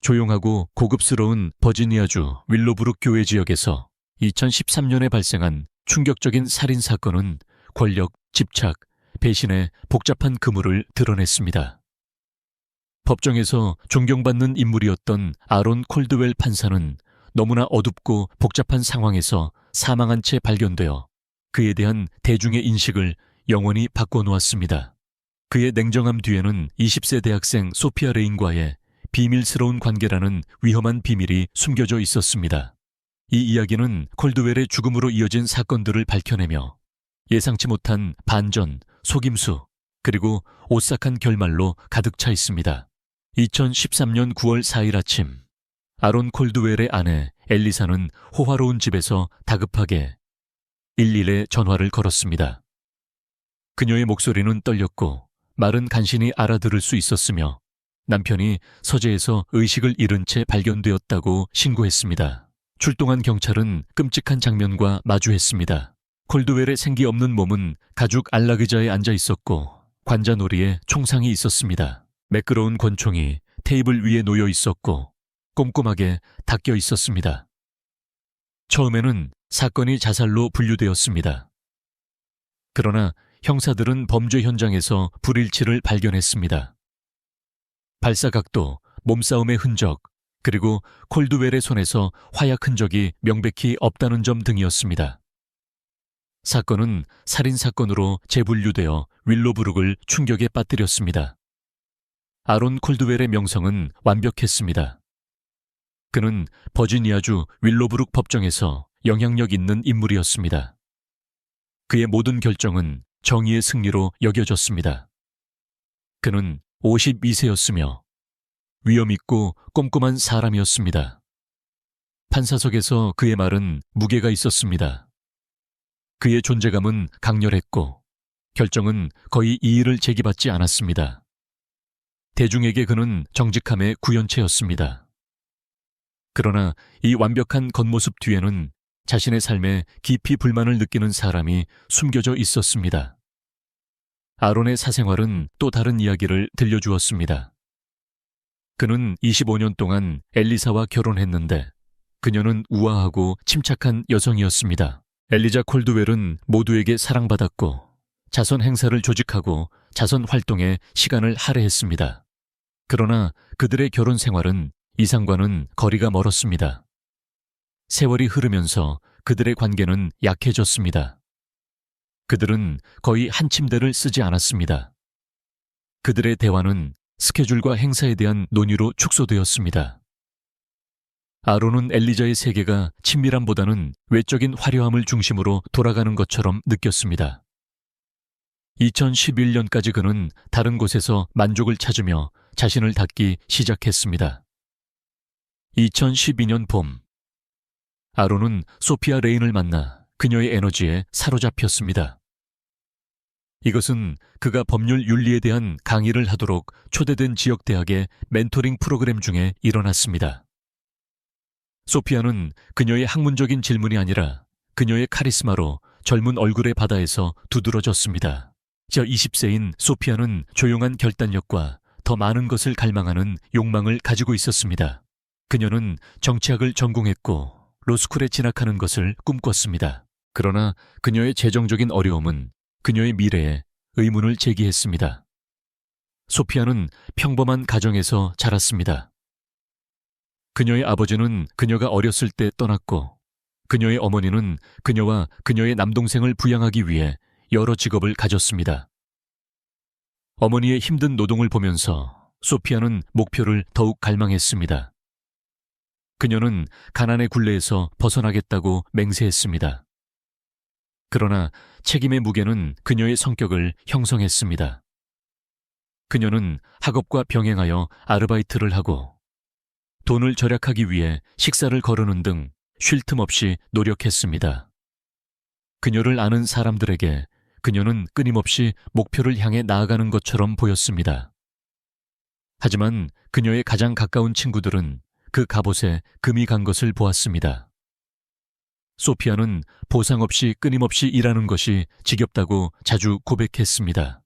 조용하고 고급스러운 버지니아주 윌로브룩 교회 지역에서 2013년에 발생한 충격적인 살인 사건은 권력, 집착, 배신의 복잡한 그물을 드러냈습니다. 법정에서 존경받는 인물이었던 아론 콜드웰 판사는 너무나 어둡고 복잡한 상황에서 사망한 채 발견되어 그에 대한 대중의 인식을 영원히 바꿔놓았습니다. 그의 냉정함 뒤에는 20세 대학생 소피아 레인과의 비밀스러운 관계라는 위험한 비밀이 숨겨져 있었습니다. 이 이야기는 콜드웰의 죽음으로 이어진 사건들을 밝혀내며 예상치 못한 반전, 속임수, 그리고 오싹한 결말로 가득 차 있습니다. 2013년 9월 4일 아침, 아론 콜드웰의 아내 엘리사는 호화로운 집에서 다급하게 112에 전화를 걸었습니다. 그녀의 목소리는 떨렸고 말은 간신히 알아들을 수 있었으며 남편이 서재에서 의식을 잃은 채 발견되었다고 신고했습니다. 출동한 경찰은 끔찍한 장면과 마주했습니다. 콜드웰의 생기 없는 몸은 가죽 안락의자에 앉아 있었고 관자놀이에 총상이 있었습니다. 매끄러운 권총이 테이블 위에 놓여 있었고 꼼꼼하게 닦여 있었습니다. 처음에는 사건이 자살로 분류되었습니다. 그러나 형사들은 범죄 현장에서 불일치를 발견했습니다. 발사각도, 몸싸움의 흔적, 그리고 콜드웰의 손에서 화약 흔적이 명백히 없다는 점 등이었습니다. 사건은 살인사건으로 재분류되어 윌로브룩을 충격에 빠뜨렸습니다. 아론 콜드웰의 명성은 완벽했습니다. 그는 버지니아주 윌로브룩 법정에서 영향력 있는 인물이었습니다. 그의 모든 결정은 정의의 승리로 여겨졌습니다. 그는 52세였으며 위엄있고 꼼꼼한 사람이었습니다. 판사석에서 그의 말은 무게가 있었습니다. 그의 존재감은 강렬했고 결정은 거의 이의를 제기받지 않았습니다. 대중에게 그는 정직함의 구현체였습니다. 그러나 이 완벽한 겉모습 뒤에는 자신의 삶에 깊이 불만을 느끼는 사람이 숨겨져 있었습니다. 아론의 사생활은 또 다른 이야기를 들려주었습니다. 그는 25년 동안 엘리사와 결혼했는데 그녀는 우아하고 침착한 여성이었습니다. 엘리자 콜드웰은 모두에게 사랑받았고 자선 행사를 조직하고 자선 활동에 시간을 할애했습니다. 그러나 그들의 결혼 생활은 이상과는 거리가 멀었습니다. 세월이 흐르면서 그들의 관계는 약해졌습니다. 그들은 거의 한 침대를 쓰지 않았습니다. 그들의 대화는 스케줄과 행사에 대한 논의로 축소되었습니다. 아론은 엘리자의 세계가 친밀함보다는 외적인 화려함을 중심으로 돌아가는 것처럼 느꼈습니다. 2011년까지 그는 다른 곳에서 만족을 찾으며 자신을 닫기 시작했습니다. 2012년 봄, 아론은 소피아 레인을 만나 그녀의 에너지에 사로잡혔습니다. 이것은 그가 법률 윤리에 대한 강의를 하도록 초대된 지역 대학의 멘토링 프로그램 중에 일어났습니다. 소피아는 그녀의 학문적인 질문이 아니라 그녀의 카리스마로 젊은 얼굴의 바다에서 두드러졌습니다. 저 20세인 소피아는 조용한 결단력과 더 많은 것을 갈망하는 욕망을 가지고 있었습니다. 그녀는 정치학을 전공했고 로스쿨에 진학하는 것을 꿈꿨습니다. 그러나 그녀의 재정적인 어려움은 그녀의 미래에 의문을 제기했습니다. 소피아는 평범한 가정에서 자랐습니다. 그녀의 아버지는 그녀가 어렸을 때 떠났고 그녀의 어머니는 그녀와 그녀의 남동생을 부양하기 위해 여러 직업을 가졌습니다. 어머니의 힘든 노동을 보면서 소피아는 목표를 더욱 갈망했습니다. 그녀는 가난의 굴레에서 벗어나겠다고 맹세했습니다. 그러나 책임의 무게는 그녀의 성격을 형성했습니다. 그녀는 학업과 병행하여 아르바이트를 하고 돈을 절약하기 위해 식사를 거르는 등 쉴 틈 없이 노력했습니다. 그녀를 아는 사람들에게 그녀는 끊임없이 목표를 향해 나아가는 것처럼 보였습니다. 하지만 그녀의 가장 가까운 친구들은 그 갑옷에 금이 간 것을 보았습니다. 소피아는 보상 없이 끊임없이 일하는 것이 지겹다고 자주 고백했습니다.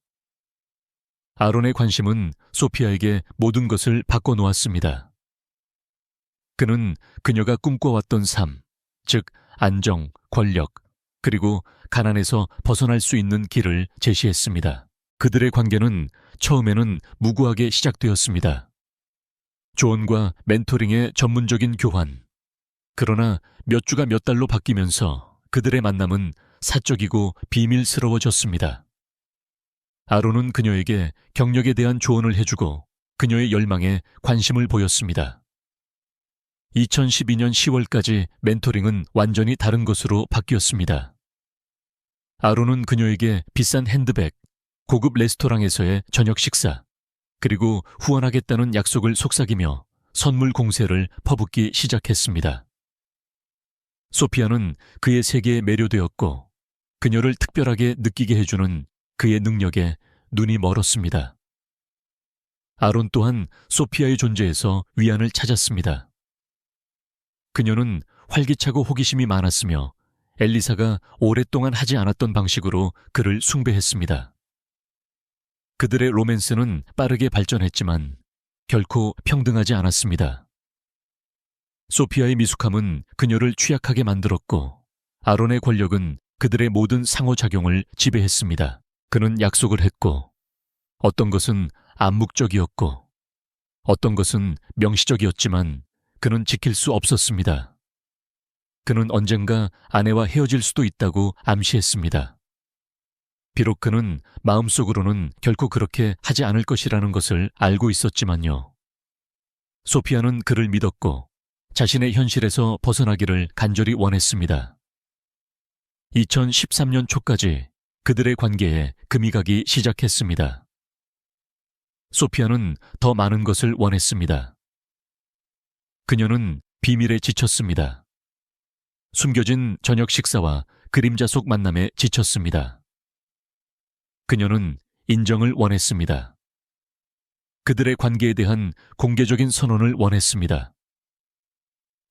아론의 관심은 소피아에게 모든 것을 바꿔놓았습니다. 그는 그녀가 꿈꿔왔던 삶, 즉 안정, 권력, 그리고 가난에서 벗어날 수 있는 길을 제시했습니다. 그들의 관계는 처음에는 무구하게 시작되었습니다. 조언과 멘토링의 전문적인 교환. 그러나 몇 주가 몇 달로 바뀌면서 그들의 만남은 사적이고 비밀스러워졌습니다. 아론은 그녀에게 경력에 대한 조언을 해주고 그녀의 열망에 관심을 보였습니다. 2012년 10월까지 멘토링은 완전히 다른 것으로 바뀌었습니다. 아론은 그녀에게 비싼 핸드백, 고급 레스토랑에서의 저녁 식사, 그리고 후원하겠다는 약속을 속삭이며 선물 공세를 퍼붓기 시작했습니다. 소피아는 그의 세계에 매료되었고 그녀를 특별하게 느끼게 해주는 그의 능력에 눈이 멀었습니다. 아론 또한 소피아의 존재에서 위안을 찾았습니다. 그녀는 활기차고 호기심이 많았으며 엘리사가 오랫동안 하지 않았던 방식으로 그를 숭배했습니다. 그들의 로맨스는 빠르게 발전했지만 결코 평등하지 않았습니다. 소피아의 미숙함은 그녀를 취약하게 만들었고 아론의 권력은 그들의 모든 상호작용을 지배했습니다. 그는 약속을 했고 어떤 것은 암묵적이었고 어떤 것은 명시적이었지만 그는 지킬 수 없었습니다. 그는 언젠가 아내와 헤어질 수도 있다고 암시했습니다. 비록 그는 마음속으로는 결코 그렇게 하지 않을 것이라는 것을 알고 있었지만요. 소피아는 그를 믿었고 자신의 현실에서 벗어나기를 간절히 원했습니다. 2013년 초까지 그들의 관계에 금이 가기 시작했습니다. 소피아는 더 많은 것을 원했습니다. 그녀는 비밀에 지쳤습니다. 숨겨진 저녁 식사와 그림자 속 만남에 지쳤습니다. 그녀는 인정을 원했습니다. 그들의 관계에 대한 공개적인 선언을 원했습니다.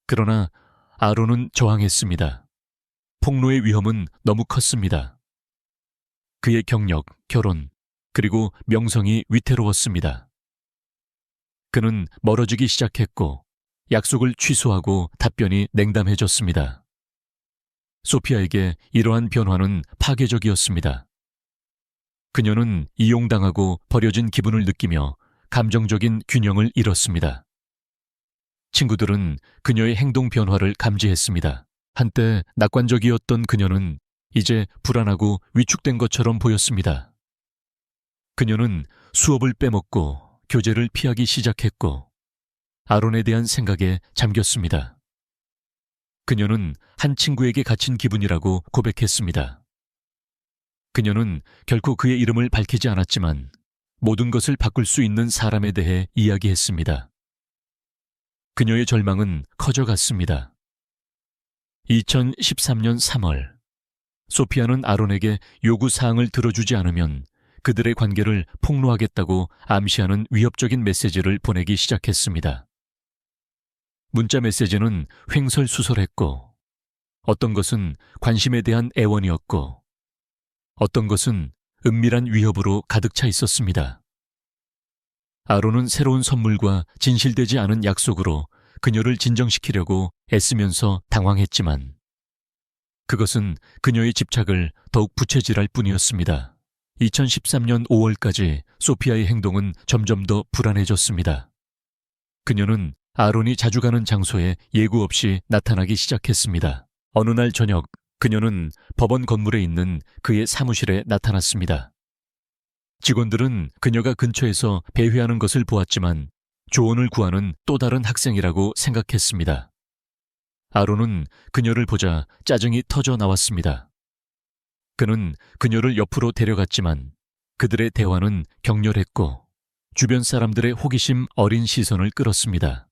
그러나 아론은 저항했습니다. 폭로의 위험은 너무 컸습니다. 그의 경력, 결혼, 그리고 명성이 위태로웠습니다. 그는 멀어지기 시작했고 약속을 취소하고 답변이 냉담해졌습니다. 소피아에게 이러한 변화는 파괴적이었습니다. 그녀는 이용당하고 버려진 기분을 느끼며 감정적인 균형을 잃었습니다. 친구들은 그녀의 행동 변화를 감지했습니다. 한때 낙관적이었던 그녀는 이제 불안하고 위축된 것처럼 보였습니다. 그녀는 수업을 빼먹고 교재를 피하기 시작했고 아론에 대한 생각에 잠겼습니다. 그녀는 한 친구에게 갇힌 기분이라고 고백했습니다. 그녀는 결코 그의 이름을 밝히지 않았지만 모든 것을 바꿀 수 있는 사람에 대해 이야기했습니다. 그녀의 절망은 커져갔습니다. 2013년 3월, 소피아는 아론에게 요구사항을 들어주지 않으면 그들의 관계를 폭로하겠다고 암시하는 위협적인 메시지를 보내기 시작했습니다. 문자 메시지는 횡설수설했고 어떤 것은 관심에 대한 애원이었고 어떤 것은 은밀한 위협으로 가득 차 있었습니다. 아론은 새로운 선물과 진실되지 않은 약속으로 그녀를 진정시키려고 애쓰면서 당황했지만 그것은 그녀의 집착을 더욱 부채질할 뿐이었습니다. 2013년 5월까지 소피아의 행동은 점점 더 불안해졌습니다. 그녀는 아론이 자주 가는 장소에 예고 없이 나타나기 시작했습니다. 어느 날 저녁, 그녀는 법원 건물에 있는 그의 사무실에 나타났습니다. 직원들은 그녀가 근처에서 배회하는 것을 보았지만 조언을 구하는 또 다른 학생이라고 생각했습니다. 아론은 그녀를 보자 짜증이 터져 나왔습니다. 그는 그녀를 옆으로 데려갔지만 그들의 대화는 격렬했고 주변 사람들의 호기심 어린 시선을 끌었습니다.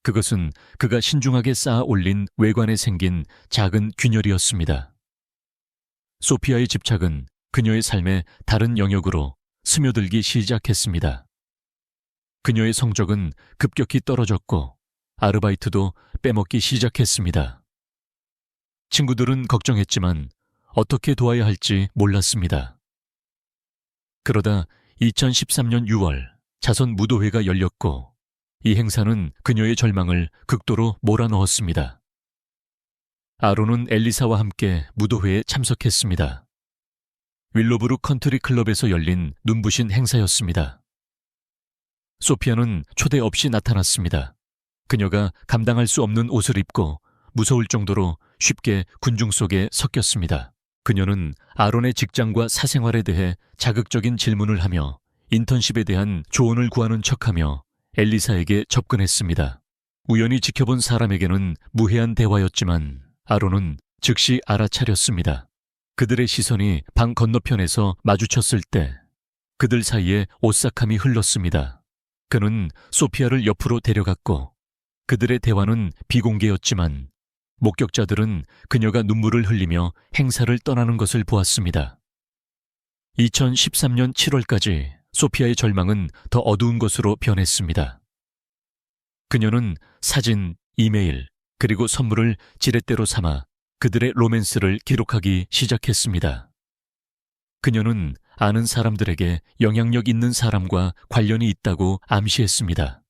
그것은 그가 신중하게 쌓아 올린 외관에 생긴 작은 균열이었습니다. 소피아의 집착은 그녀의 삶의 다른 영역으로 스며들기 시작했습니다. 그녀의 성적은 급격히 떨어졌고 아르바이트도 빼먹기 시작했습니다. 친구들은 걱정했지만 어떻게 도와야 할지 몰랐습니다. 그러다 2013년 6월 자선 무도회가 열렸고 이 행사는 그녀의 절망을 극도로 몰아넣었습니다. 아론은 엘리사와 함께 무도회에 참석했습니다. 윌로브루 컨트리 클럽에서 열린 눈부신 행사였습니다. 소피아는 초대 없이 나타났습니다. 그녀가 감당할 수 없는 옷을 입고 무서울 정도로 쉽게 군중 속에 섞였습니다. 그녀는 아론의 직장과 사생활에 대해 자극적인 질문을 하며 인턴십에 대한 조언을 구하는 척하며 엘리사에게 접근했습니다. 우연히 지켜본 사람에게는 무해한 대화였지만 아론은 즉시 알아차렸습니다. 그들의 시선이 방 건너편에서 마주쳤을 때 그들 사이에 오싹함이 흘렀습니다. 그는 소피아를 옆으로 데려갔고 그들의 대화는 비공개였지만 목격자들은 그녀가 눈물을 흘리며 행사를 떠나는 것을 보았습니다. 2013년 7월까지 소피아의 절망은 더 어두운 것으로 변했습니다. 그녀는 사진, 이메일, 그리고 선물을 지렛대로 삼아 그들의 로맨스를 기록하기 시작했습니다. 그녀는 아는 사람들에게 영향력 있는 사람과 관련이 있다고 암시했습니다.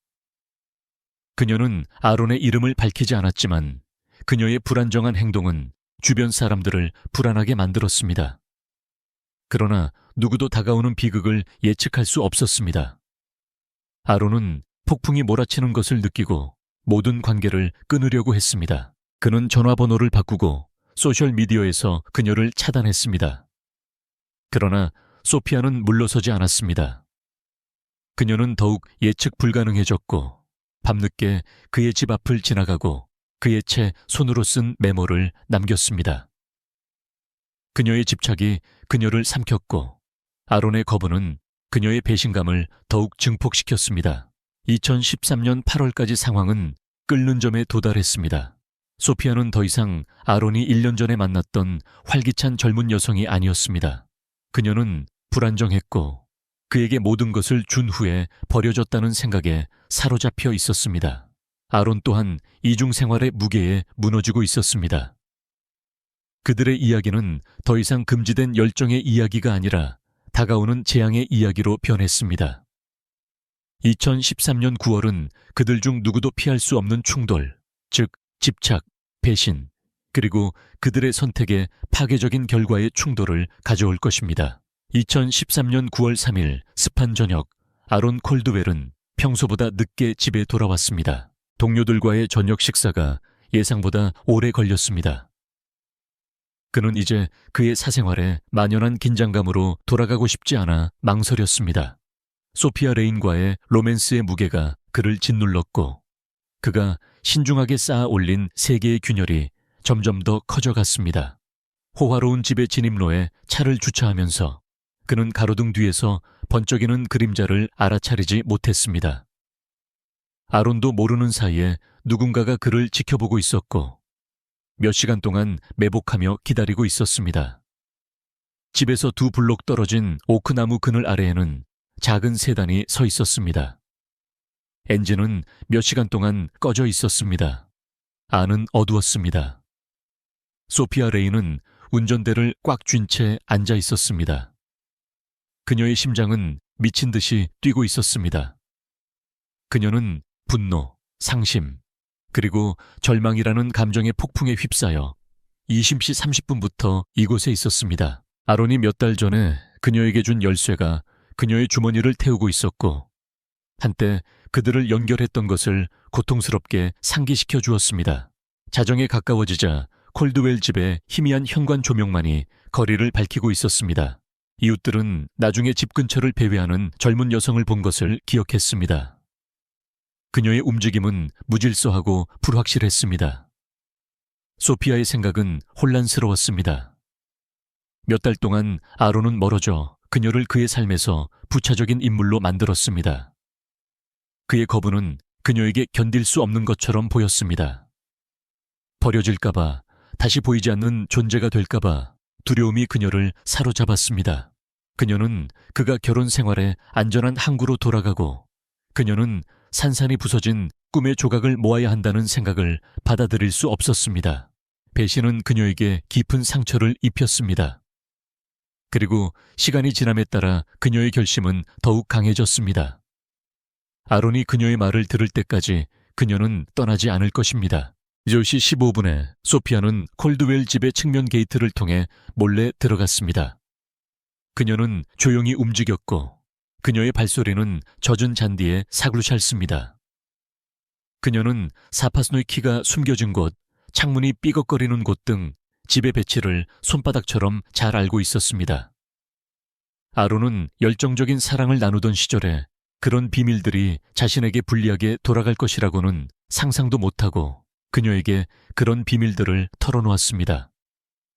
그녀는 아론의 이름을 밝히지 않았지만 그녀의 불안정한 행동은 주변 사람들을 불안하게 만들었습니다. 그러나 누구도 다가오는 비극을 예측할 수 없었습니다. 아론은 폭풍이 몰아치는 것을 느끼고 모든 관계를 끊으려고 했습니다. 그는 전화번호를 바꾸고 소셜미디어에서 그녀를 차단했습니다. 그러나 소피아는 물러서지 않았습니다. 그녀는 더욱 예측 불가능해졌고 밤늦게 그의 집 앞을 지나가고 그의 채 손으로 쓴 메모를 남겼습니다. 그녀의 집착이 그녀를 삼켰고 아론의 거부는 그녀의 배신감을 더욱 증폭시켰습니다. 2013년 8월까지 상황은 끓는 점에 도달했습니다. 소피아는 더 이상 아론이 1년 전에 만났던 활기찬 젊은 여성이 아니었습니다. 그녀는 불안정했고 그에게 모든 것을 준 후에 버려졌다는 생각에 사로잡혀 있었습니다. 아론 또한 이중생활의 무게에 무너지고 있었습니다. 그들의 이야기는 더 이상 금지된 열정의 이야기가 아니라 다가오는 재앙의 이야기로 변했습니다. 2013년 9월은 그들 중 누구도 피할 수 없는 충돌, 즉 집착, 배신, 그리고 그들의 선택에 파괴적인 결과의 충돌을 가져올 것입니다. 2013년 9월 3일 습한 저녁, 아론 콜드웰은 평소보다 늦게 집에 돌아왔습니다. 동료들과의 저녁 식사가 예상보다 오래 걸렸습니다. 그는 이제 그의 사생활에 만연한 긴장감으로 돌아가고 싶지 않아 망설였습니다. 소피아 레인과의 로맨스의 무게가 그를 짓눌렀고 그가 신중하게 쌓아 올린 세 개의 균열이 점점 더 커져갔습니다. 호화로운 집의 진입로에 차를 주차하면서 그는 가로등 뒤에서 번쩍이는 그림자를 알아차리지 못했습니다. 아론도 모르는 사이에 누군가가 그를 지켜보고 있었고 몇 시간 동안 매복하며 기다리고 있었습니다. 집에서 2블록 떨어진 오크나무 그늘 아래에는 작은 세단이 서 있었습니다. 엔진은 몇 시간 동안 꺼져 있었습니다. 안은 어두웠습니다. 소피아 레인은 운전대를 꽉 쥔 채 앉아 있었습니다. 그녀의 심장은 미친 듯이 뛰고 있었습니다. 그녀는 분노, 상심, 그리고 절망이라는 감정의 폭풍에 휩싸여 20시 30분부터 이곳에 있었습니다. 아론이 몇 달 전에 그녀에게 준 열쇠가 그녀의 주머니를 태우고 있었고 한때 그들을 연결했던 것을 고통스럽게 상기시켜 주었습니다. 자정에 가까워지자 콜드웰 집의 희미한 현관 조명만이 거리를 밝히고 있었습니다. 이웃들은 나중에 집 근처를 배회하는 젊은 여성을 본 것을 기억했습니다. 그녀의 움직임은 무질서하고 불확실했습니다. 소피아의 생각은 혼란스러웠습니다. 몇 달 동안 아론은 멀어져 그녀를 그의 삶에서 부차적인 인물로 만들었습니다. 그의 거부는 그녀에게 견딜 수 없는 것처럼 보였습니다. 버려질까봐, 다시 보이지 않는 존재가 될까봐 두려움이 그녀를 사로잡았습니다. 그녀는 그가 결혼 생활에 안전한 항구로 돌아가고 그녀는 산산이 부서진 꿈의 조각을 모아야 한다는 생각을 받아들일 수 없었습니다. 배신은 그녀에게 깊은 상처를 입혔습니다. 그리고 시간이 지남에 따라 그녀의 결심은 더욱 강해졌습니다. 아론이 그녀의 말을 들을 때까지 그녀는 떠나지 않을 것입니다. 2시 15분에 소피아는 콜드웰 집의 측면 게이트를 통해 몰래 들어갔습니다. 그녀는 조용히 움직였고 그녀의 발소리는 젖은 잔디에 사글샬습니다. 그녀는 사파스노의 키가 숨겨진 곳, 창문이 삐걱거리는 곳 등 집의 배치를 손바닥처럼 잘 알고 있었습니다. 아론은 열정적인 사랑을 나누던 시절에 그런 비밀들이 자신에게 불리하게 돌아갈 것이라고는 상상도 못하고 그녀에게 그런 비밀들을 털어놓았습니다.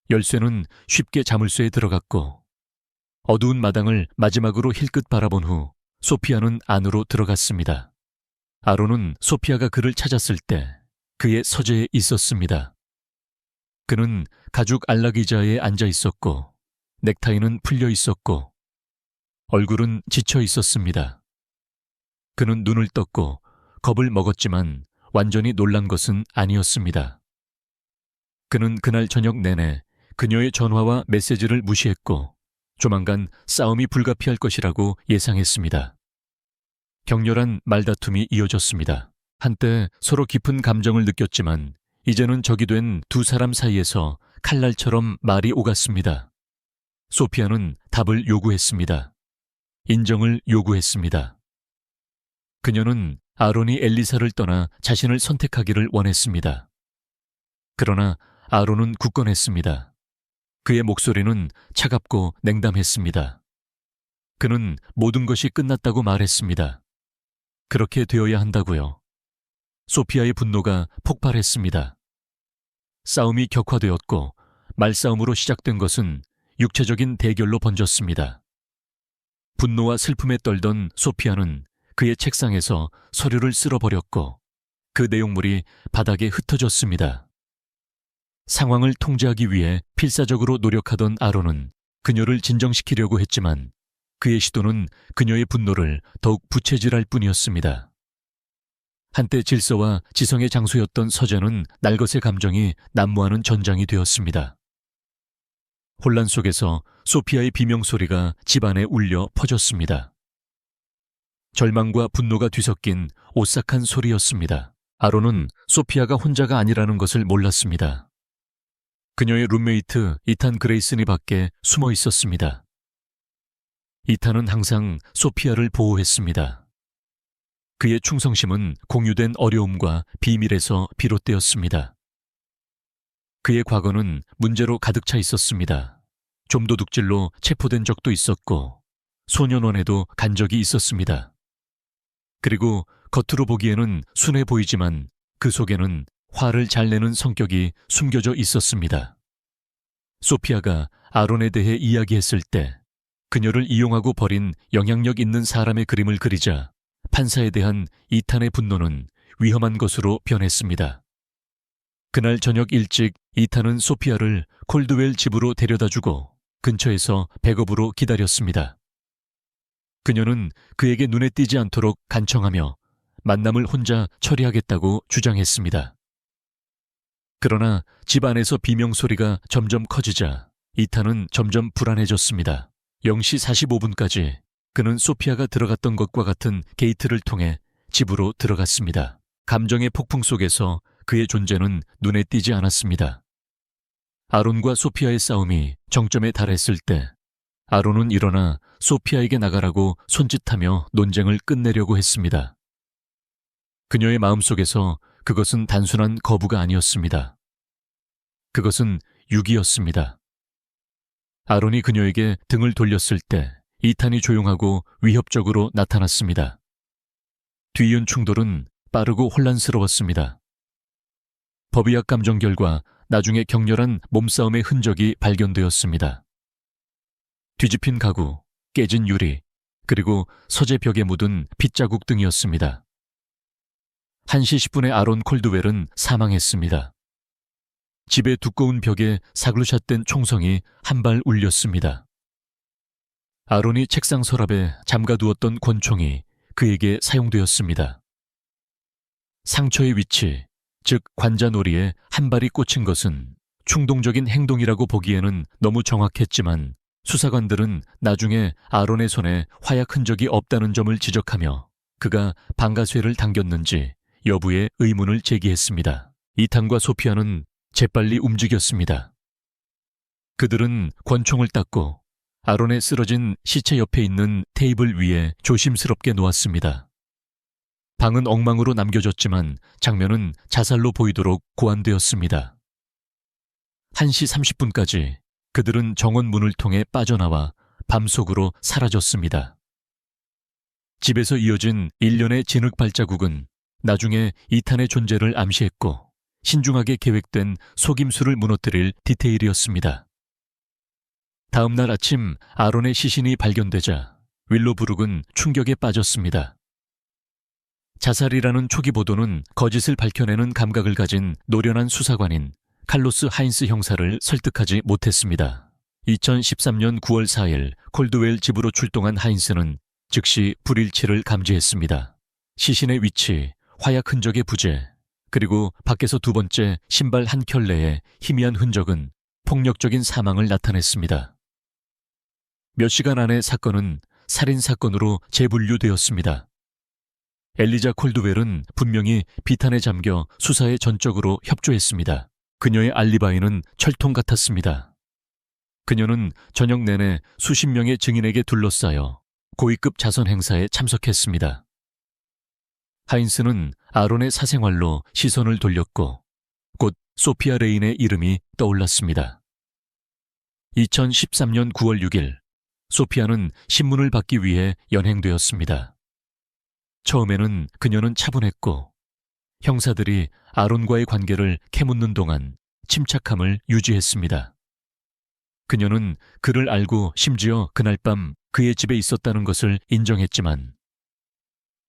열쇠는 쉽게 자물쇠에 들어갔고 어두운 마당을 마지막으로 힐끗 바라본 후 소피아는 안으로 들어갔습니다. 아론은 소피아가 그를 찾았을 때 그의 서재에 있었습니다. 그는 가죽 안락의자에 앉아 있었고 넥타이는 풀려 있었고 얼굴은 지쳐 있었습니다. 그는 눈을 떴고 겁을 먹었지만 완전히 놀란 것은 아니었습니다. 그는 그날 저녁 내내 그녀의 전화와 메시지를 무시했고 조만간 싸움이 불가피할 것이라고 예상했습니다. 격렬한 말다툼이 이어졌습니다. 한때 서로 깊은 감정을 느꼈지만 이제는 적이 된 두 사람 사이에서 칼날처럼 말이 오갔습니다. 소피아는 답을 요구했습니다. 인정을 요구했습니다. 그녀는 아론이 엘리사를 떠나 자신을 선택하기를 원했습니다. 그러나 아론은 굳건했습니다. 그의 목소리는 차갑고 냉담했습니다. 그는 모든 것이 끝났다고 말했습니다. 그렇게 되어야 한다고요. 소피아의 분노가 폭발했습니다. 싸움이 격화되었고 말싸움으로 시작된 것은 육체적인 대결로 번졌습니다. 분노와 슬픔에 떨던 소피아는 그의 책상에서 서류를 쓸어버렸고 그 내용물이 바닥에 흩어졌습니다. 상황을 통제하기 위해 필사적으로 노력하던 아론은 그녀를 진정시키려고 했지만 그의 시도는 그녀의 분노를 더욱 부채질할 뿐이었습니다. 한때 질서와 지성의 장소였던 서재는 날것의 감정이 난무하는 전장이 되었습니다. 혼란 속에서 소피아의 비명소리가 집안에 울려 퍼졌습니다. 절망과 분노가 뒤섞인 오싹한 소리였습니다. 아론은 소피아가 혼자가 아니라는 것을 몰랐습니다. 그녀의 룸메이트 이탄 그레이슨이 밖에 숨어 있었습니다. 이탄은 항상 소피아를 보호했습니다. 그의 충성심은 공유된 어려움과 비밀에서 비롯되었습니다. 그의 과거는 문제로 가득 차 있었습니다. 좀도둑질로 체포된 적도 있었고 소년원에도 간 적이 있었습니다. 그리고 겉으로 보기에는 순해 보이지만 그 속에는 화를 잘 내는 성격이 숨겨져 있었습니다. 소피아가 아론에 대해 이야기했을 때 그녀를 이용하고 버린 영향력 있는 사람의 그림을 그리자 판사에 대한 이탄의 분노는 위험한 것으로 변했습니다. 그날 저녁 일찍 이탄은 소피아를 콜드웰 집으로 데려다주고 근처에서 백업으로 기다렸습니다. 그녀는 그에게 눈에 띄지 않도록 간청하며 만남을 혼자 처리하겠다고 주장했습니다. 그러나 집 안에서 비명소리가 점점 커지자 이탄은 점점 불안해졌습니다. 0시 45분까지 그는 소피아가 들어갔던 것과 같은 게이트를 통해 집으로 들어갔습니다. 감정의 폭풍 속에서 그의 존재는 눈에 띄지 않았습니다. 아론과 소피아의 싸움이 정점에 달했을 때 아론은 일어나 소피아에게 나가라고 손짓하며 논쟁을 끝내려고 했습니다. 그녀의 마음속에서 그것은 단순한 거부가 아니었습니다. 그것은 유기였습니다. 아론이 그녀에게 등을 돌렸을 때 이탄이 조용하고 위협적으로 나타났습니다. 뒤이은 충돌은 빠르고 혼란스러웠습니다. 법의학 감정 결과 나중에 격렬한 몸싸움의 흔적이 발견되었습니다. 뒤집힌 가구, 깨진 유리, 그리고 서재 벽에 묻은 핏자국 등이었습니다. 1시 10분에 아론 콜드웰은 사망했습니다. 집의 두꺼운 벽에 사글샷된 총성이 한 발 울렸습니다. 아론이 책상 서랍에 잠가두었던 권총이 그에게 사용되었습니다. 상처의 위치, 즉 관자놀이에 한 발이 꽂힌 것은 충동적인 행동이라고 보기에는 너무 정확했지만 수사관들은 나중에 아론의 손에 화약 흔적이 없다는 점을 지적하며 그가 방가쇠를 당겼는지 여부에 의문을 제기했습니다. 이탄과 소피아는 재빨리 움직였습니다. 그들은 권총을 닦고 아론의 쓰러진 시체 옆에 있는 테이블 위에 조심스럽게 놓았습니다. 방은 엉망으로 남겨졌지만 장면은 자살로 보이도록 고안되었습니다. 1시 30분까지 그들은 정원 문을 통해 빠져나와 밤속으로 사라졌습니다. 집에서 이어진 일련의 진흙 발자국은 나중에 이탄의 존재를 암시했고 신중하게 계획된 속임수를 무너뜨릴 디테일이었습니다. 다음 날 아침 아론의 시신이 발견되자 윌로브룩은 충격에 빠졌습니다. 자살이라는 초기 보도는 거짓을 밝혀내는 감각을 가진 노련한 수사관인 칼로스 하인스 형사를 설득하지 못했습니다. 2013년 9월 4일 콜드웰 집으로 출동한 하인스는 즉시 불일치를 감지했습니다. 시신의 위치, 화약 흔적의 부재, 그리고 밖에서 두 번째 신발 한 켤레의 희미한 흔적은 폭력적인 사망을 나타냈습니다. 몇 시간 안에 사건은 살인사건으로 재분류되었습니다. 엘리자 콜드웰은 분명히 비탄에 잠겨 수사에 전적으로 협조했습니다. 그녀의 알리바이는 철통 같았습니다. 그녀는 저녁 내내 수십 명의 증인에게 둘러싸여 고위급 자선 행사에 참석했습니다. 하인스는 아론의 사생활로 시선을 돌렸고 곧 소피아 레인의 이름이 떠올랐습니다. 2013년 9월 6일 소피아는 신문을 받기 위해 연행되었습니다. 처음에는 그녀는 차분했고 형사들이 아론과의 관계를 캐묻는 동안 침착함을 유지했습니다. 그녀는 그를 알고 심지어 그날 밤 그의 집에 있었다는 것을 인정했지만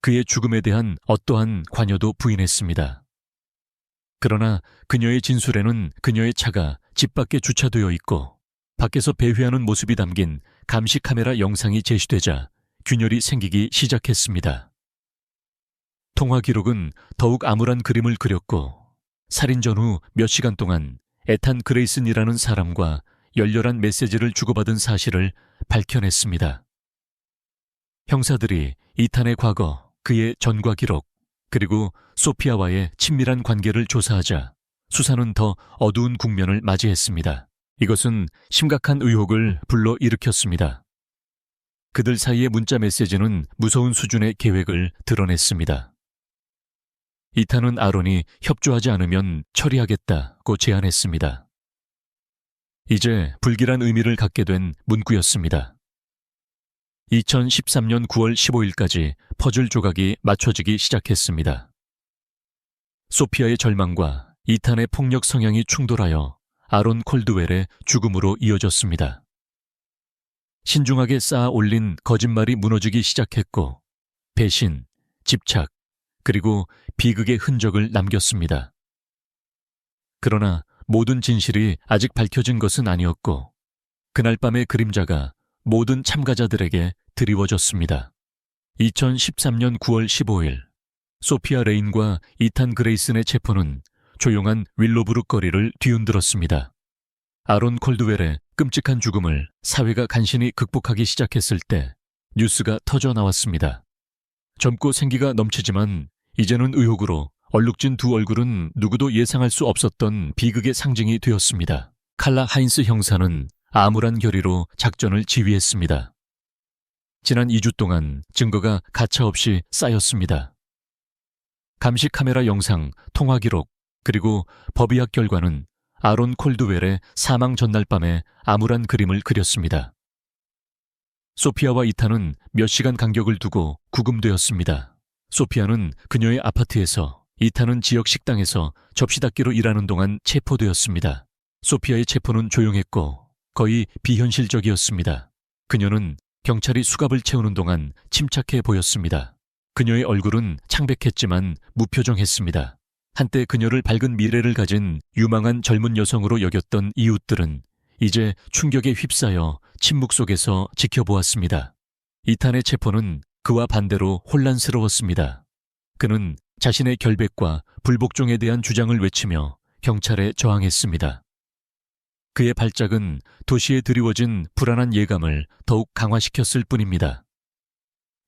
그의 죽음에 대한 어떠한 관여도 부인했습니다. 그러나 그녀의 진술에는 그녀의 차가 집 밖에 주차되어 있고 밖에서 배회하는 모습이 담긴 감시 카메라 영상이 제시되자 균열이 생기기 시작했습니다. 통화 기록은 더욱 암울한 그림을 그렸고 살인 전후 몇 시간 동안 에탄 그레이슨이라는 사람과 열렬한 메시지를 주고받은 사실을 밝혀냈습니다. 형사들이 이탄의 과거, 그의 전과 기록, 그리고 소피아와의 친밀한 관계를 조사하자 수사는 더 어두운 국면을 맞이했습니다. 이것은 심각한 의혹을 불러일으켰습니다. 그들 사이의 문자 메시지는 무서운 수준의 계획을 드러냈습니다. 이탄은 아론이 협조하지 않으면 처리하겠다고 제안했습니다. 이제 불길한 의미를 갖게 된 문구였습니다. 2013년 9월 15일까지 퍼즐 조각이 맞춰지기 시작했습니다. 소피아의 절망과 이탄의 폭력 성향이 충돌하여 아론 콜드웰의 죽음으로 이어졌습니다. 신중하게 쌓아 올린 거짓말이 무너지기 시작했고 배신, 집착, 그리고 비극의 흔적을 남겼습니다. 그러나 모든 진실이 아직 밝혀진 것은 아니었고 그날 밤의 그림자가 모든 참가자들에게 드리워졌습니다. 2013년 9월 15일 소피아 레인과 이탄 그레이슨의 체포는 조용한 윌로브룩 거리를 뒤흔들었습니다. 아론 콜드웰의 끔찍한 죽음을 사회가 간신히 극복하기 시작했을 때 뉴스가 터져 나왔습니다. 젊고 생기가 넘치지만 이제는 의혹으로 얼룩진 두 얼굴은 누구도 예상할 수 없었던 비극의 상징이 되었습니다. 칼라 하인스 형사는 암울한 결의로 작전을 지휘했습니다. 지난 2주 동안 증거가 가차없이 쌓였습니다. 감시 카메라 영상, 통화 기록, 그리고 법의학 결과는 아론 콜드웰의 사망 전날 밤에 암울한 그림을 그렸습니다. 소피아와 이탄은 몇 시간 간격을 두고 구금되었습니다. 소피아는 그녀의 아파트에서, 이탄은 지역 식당에서 접시 닦기로 일하는 동안 체포되었습니다. 소피아의 체포는 조용했고 거의 비현실적이었습니다. 그녀는 경찰이 수갑을 채우는 동안 침착해 보였습니다. 그녀의 얼굴은 창백했지만 무표정했습니다. 한때 그녀를 밝은 미래를 가진 유망한 젊은 여성으로 여겼던 이웃들은 이제 충격에 휩싸여 침묵 속에서 지켜보았습니다. 이탄의 체포는 그와 반대로 혼란스러웠습니다. 그는 자신의 결백과 불복종에 대한 주장을 외치며 경찰에 저항했습니다. 그의 발작은 도시에 드리워진 불안한 예감을 더욱 강화시켰을 뿐입니다.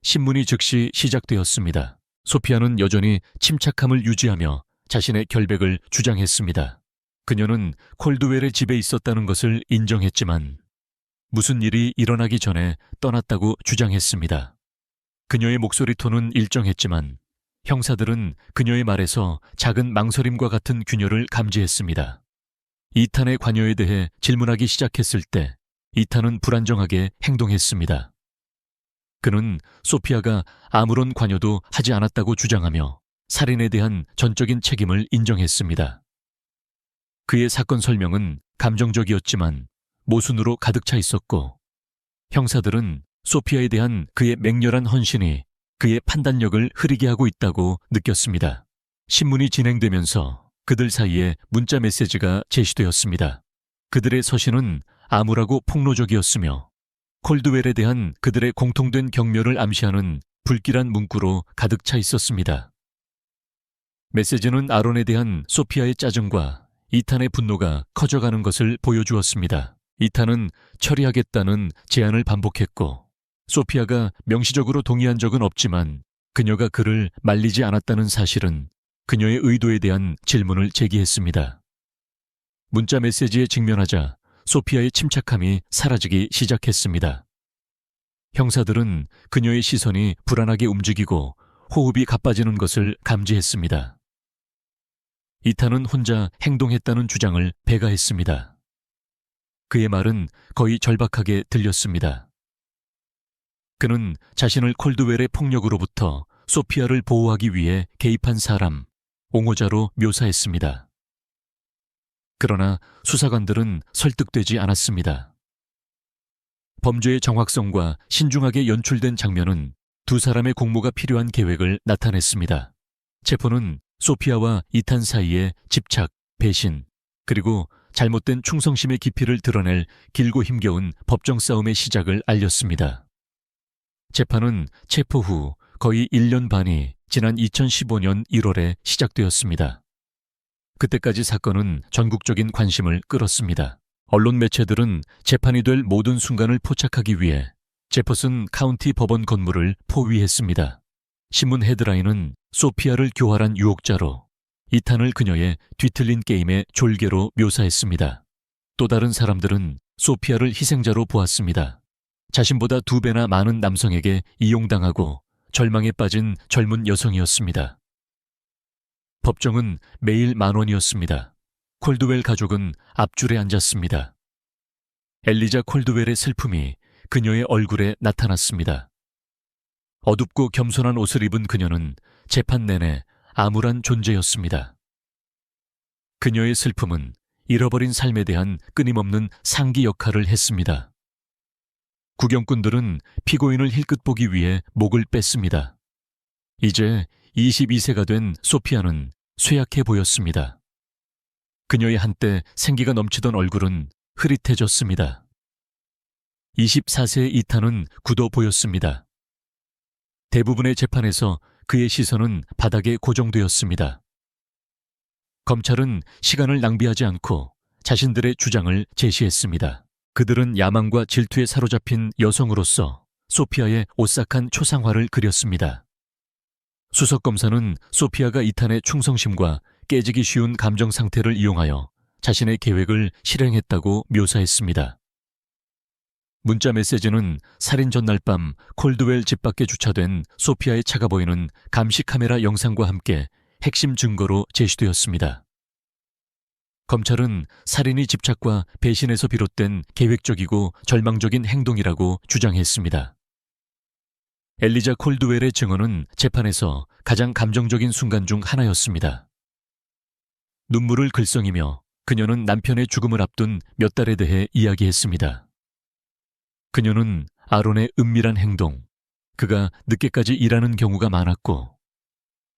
신문이 즉시 시작되었습니다. 소피아는 여전히 침착함을 유지하며 자신의 결백을 주장했습니다. 그녀는 콜드웰의 집에 있었다는 것을 인정했지만 무슨 일이 일어나기 전에 떠났다고 주장했습니다. 그녀의 목소리 톤은 일정했지만 형사들은 그녀의 말에서 작은 망설임과 같은 균열을 감지했습니다. 이탄의 관여에 대해 질문하기 시작했을 때 이탄은 불안정하게 행동했습니다. 그는 소피아가 아무런 관여도 하지 않았다고 주장하며 살인에 대한 전적인 책임을 인정했습니다. 그의 사건 설명은 감정적이었지만 모순으로 가득 차 있었고 형사들은 소피아에 대한 그의 맹렬한 헌신이 그의 판단력을 흐리게 하고 있다고 느꼈습니다. 신문이 진행되면서 그들 사이에 문자 메시지가 제시되었습니다. 그들의 서신은 암울하고 폭로적이었으며 콜드웰에 대한 그들의 공통된 경멸을 암시하는 불길한 문구로 가득 차 있었습니다. 메시지는 아론에 대한 소피아의 짜증과 이탄의 분노가 커져가는 것을 보여주었습니다. 이탄은 처리하겠다는 제안을 반복했고 소피아가 명시적으로 동의한 적은 없지만 그녀가 그를 말리지 않았다는 사실은 그녀의 의도에 대한 질문을 제기했습니다. 문자 메시지에 직면하자 소피아의 침착함이 사라지기 시작했습니다. 형사들은 그녀의 시선이 불안하게 움직이고 호흡이 가빠지는 것을 감지했습니다. 이탄은 혼자 행동했다는 주장을 배가했습니다. 그의 말은 거의 절박하게 들렸습니다. 그는 자신을 콜드웰의 폭력으로부터 소피아를 보호하기 위해 개입한 사람, 옹호자로 묘사했습니다. 그러나 수사관들은 설득되지 않았습니다. 범죄의 정확성과 신중하게 연출된 장면은 두 사람의 공모가 필요한 계획을 나타냈습니다. 체포는 소피아와 이탄 사이의 집착, 배신, 그리고 잘못된 충성심의 깊이를 드러낼 길고 힘겨운 법정 싸움의 시작을 알렸습니다. 재판은 체포 후 거의 1년 반이 지난 2015년 1월에 시작되었습니다. 그때까지 사건은 전국적인 관심을 끌었습니다. 언론 매체들은 재판이 될 모든 순간을 포착하기 위해 제퍼슨 카운티 법원 건물을 포위했습니다. 신문 헤드라인은 소피아를 교활한 유혹자로, 이탄을 그녀의 뒤틀린 게임의 졸개로 묘사했습니다. 또 다른 사람들은 소피아를 희생자로 보았습니다. 자신보다 2배나 많은 남성에게 이용당하고 절망에 빠진 젊은 여성이었습니다. 법정은 매일 10,000원이었습니다. 콜드웰 가족은 앞줄에 앉았습니다. 엘리자 콜드웰의 슬픔이 그녀의 얼굴에 나타났습니다. 어둡고 겸손한 옷을 입은 그녀는 재판 내내 암울한 존재였습니다. 그녀의 슬픔은 잃어버린 삶에 대한 끊임없는 상기 역할을 했습니다. 구경꾼들은 피고인을 힐끗 보기 위해 목을 뺐습니다. 이제 22세가 된 소피아는 쇠약해 보였습니다. 그녀의 한때 생기가 넘치던 얼굴은 흐릿해졌습니다. 24세의 이탄은 굳어 보였습니다. 대부분의 재판에서 그의 시선은 바닥에 고정되었습니다. 검찰은 시간을 낭비하지 않고 자신들의 주장을 제시했습니다. 그들은 야망과 질투에 사로잡힌 여성으로서 소피아의 오싹한 초상화를 그렸습니다. 수석검사는 소피아가 이탄의 충성심과 깨지기 쉬운 감정 상태를 이용하여 자신의 계획을 실행했다고 묘사했습니다. 문자 메시지는 살인 전날 밤 콜드웰 집 밖에 주차된 소피아의 차가 보이는 감시 카메라 영상과 함께 핵심 증거로 제시되었습니다. 검찰은 살인이 집착과 배신에서 비롯된 계획적이고 절망적인 행동이라고 주장했습니다. 엘리자 콜드웰의 증언은 재판에서 가장 감정적인 순간 중 하나였습니다. 눈물을 글썽이며 그녀는 남편의 죽음을 앞둔 몇 달에 대해 이야기했습니다. 그녀는 아론의 은밀한 행동, 그가 늦게까지 일하는 경우가 많았고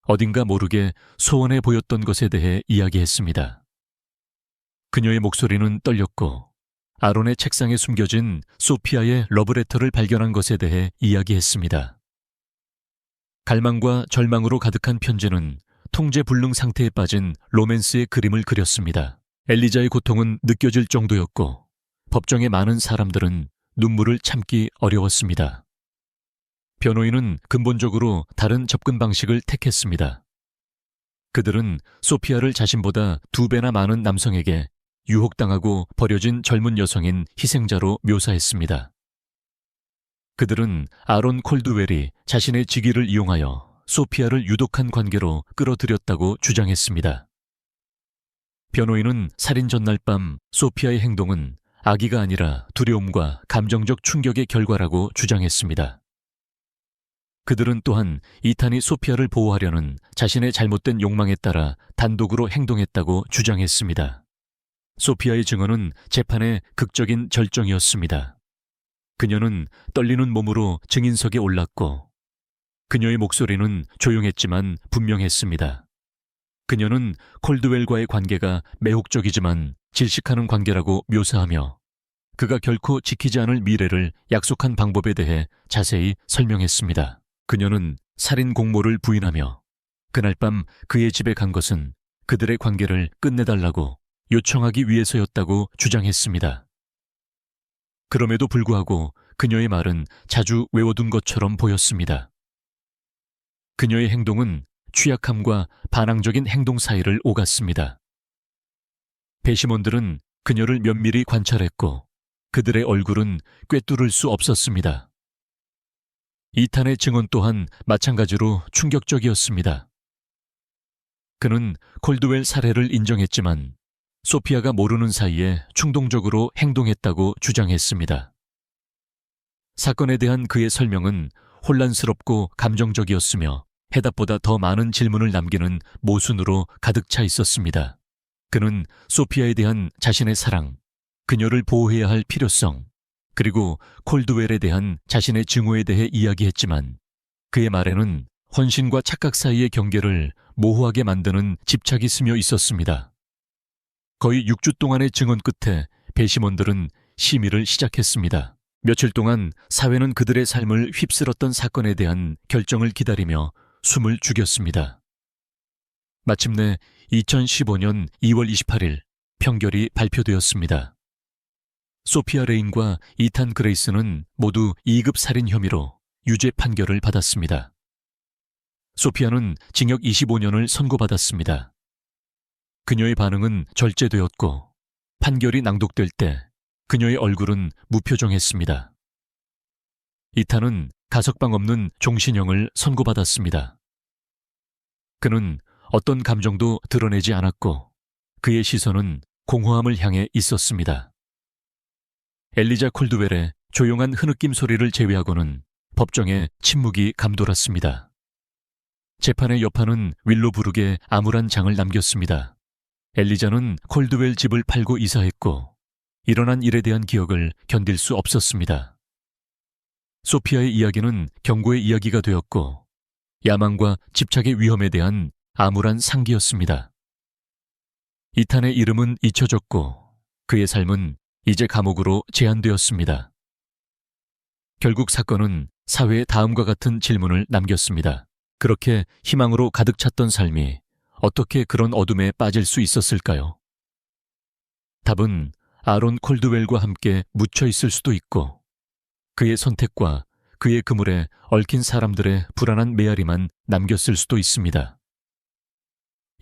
어딘가 모르게 소원해 보였던 것에 대해 이야기했습니다. 그녀의 목소리는 떨렸고 아론의 책상에 숨겨진 소피아의 러브레터를 발견한 것에 대해 이야기했습니다. 갈망과 절망으로 가득한 편지는 통제불능 상태에 빠진 로맨스의 그림을 그렸습니다. 엘리자의 고통은 느껴질 정도였고 법정의 많은 사람들은 눈물을 참기 어려웠습니다. 변호인은 근본적으로 다른 접근 방식을 택했습니다. 그들은 소피아를 자신보다 2배나 많은 남성에게 유혹당하고 버려진 젊은 여성인 희생자로 묘사했습니다. 그들은 아론 콜드웰이 자신의 직위를 이용하여 소피아를 유독한 관계로 끌어들였다고 주장했습니다. 변호인은 살인 전날 밤 소피아의 행동은 악의가 아니라 두려움과 감정적 충격의 결과라고 주장했습니다. 그들은 또한 이탄이 소피아를 보호하려는 자신의 잘못된 욕망에 따라 단독으로 행동했다고 주장했습니다. 소피아의 증언은 재판의 극적인 절정이었습니다. 그녀는 떨리는 몸으로 증인석에 올랐고 그녀의 목소리는 조용했지만 분명했습니다. 그녀는 콜드웰과의 관계가 매혹적이지만 질식하는 관계라고 묘사하며 그가 결코 지키지 않을 미래를 약속한 방법에 대해 자세히 설명했습니다. 그녀는 살인 공모를 부인하며 그날 밤 그의 집에 간 것은 그들의 관계를 끝내달라고 요청하기 위해서였다고 주장했습니다. 그럼에도 불구하고 그녀의 말은 자주 외워둔 것처럼 보였습니다. 그녀의 행동은 취약함과 반항적인 행동 사이를 오갔습니다. 배심원들은 그녀를 면밀히 관찰했고 그들의 얼굴은 꿰뚫을 수 없었습니다. 이탄의 증언 또한 마찬가지로 충격적이었습니다. 그는 콜드웰 살해를 인정했지만 소피아가 모르는 사이에 충동적으로 행동했다고 주장했습니다. 사건에 대한 그의 설명은 혼란스럽고 감정적이었으며 해답보다 더 많은 질문을 남기는 모순으로 가득 차 있었습니다. 그는 소피아에 대한 자신의 사랑, 그녀를 보호해야 할 필요성, 그리고 콜드웰에 대한 자신의 증오에 대해 이야기했지만 그의 말에는 헌신과 착각 사이의 경계를 모호하게 만드는 집착이 스며 있었습니다. 거의 6주 동안의 증언 끝에 배심원들은 심의를 시작했습니다. 며칠 동안 사회는 그들의 삶을 휩쓸었던 사건에 대한 결정을 기다리며 숨을 죽였습니다. 마침내 2015년 2월 28일 평결이 발표되었습니다. 소피아 레인과 이탄 그레이스는 모두 2급 살인 혐의로 유죄 판결을 받았습니다. 소피아는 징역 25년을 선고받았습니다. 그녀의 반응은 절제되었고 판결이 낭독될 때 그녀의 얼굴은 무표정했습니다. 이탄은 가석방 없는 종신형을 선고받았습니다. 그는 어떤 감정도 드러내지 않았고 그의 시선은 공허함을 향해 있었습니다. 엘리자 콜드웰의 조용한 흐느낌 소리를 제외하고는 법정에 침묵이 감돌았습니다. 재판의 여파는 윌로브룩에 암울한 장을 남겼습니다. 엘리자는 콜드웰 집을 팔고 이사했고 일어난 일에 대한 기억을 견딜 수 없었습니다. 소피아의 이야기는 경고의 이야기가 되었고 야망과 집착의 위험에 대한 암울한 상기였습니다. 이탄의 이름은 잊혀졌고 그의 삶은 이제 감옥으로 제한되었습니다. 결국 사건은 사회에 다음과 같은 질문을 남겼습니다. 그렇게 희망으로 가득 찼던 삶이 어떻게 그런 어둠에 빠질 수 있었을까요? 답은 아론 콜드웰과 함께 묻혀 있을 수도 있고 그의 선택과 그의 그물에 얽힌 사람들의 불안한 메아리만 남겼을 수도 있습니다.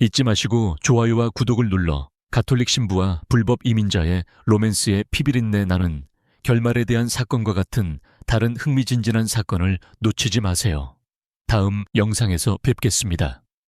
잊지 마시고 좋아요와 구독을 눌러 가톨릭 신부와 불법 이민자의 로맨스에 피비린내 나는 결말에 대한 사건과 같은 다른 흥미진진한 사건을 놓치지 마세요. 다음 영상에서 뵙겠습니다.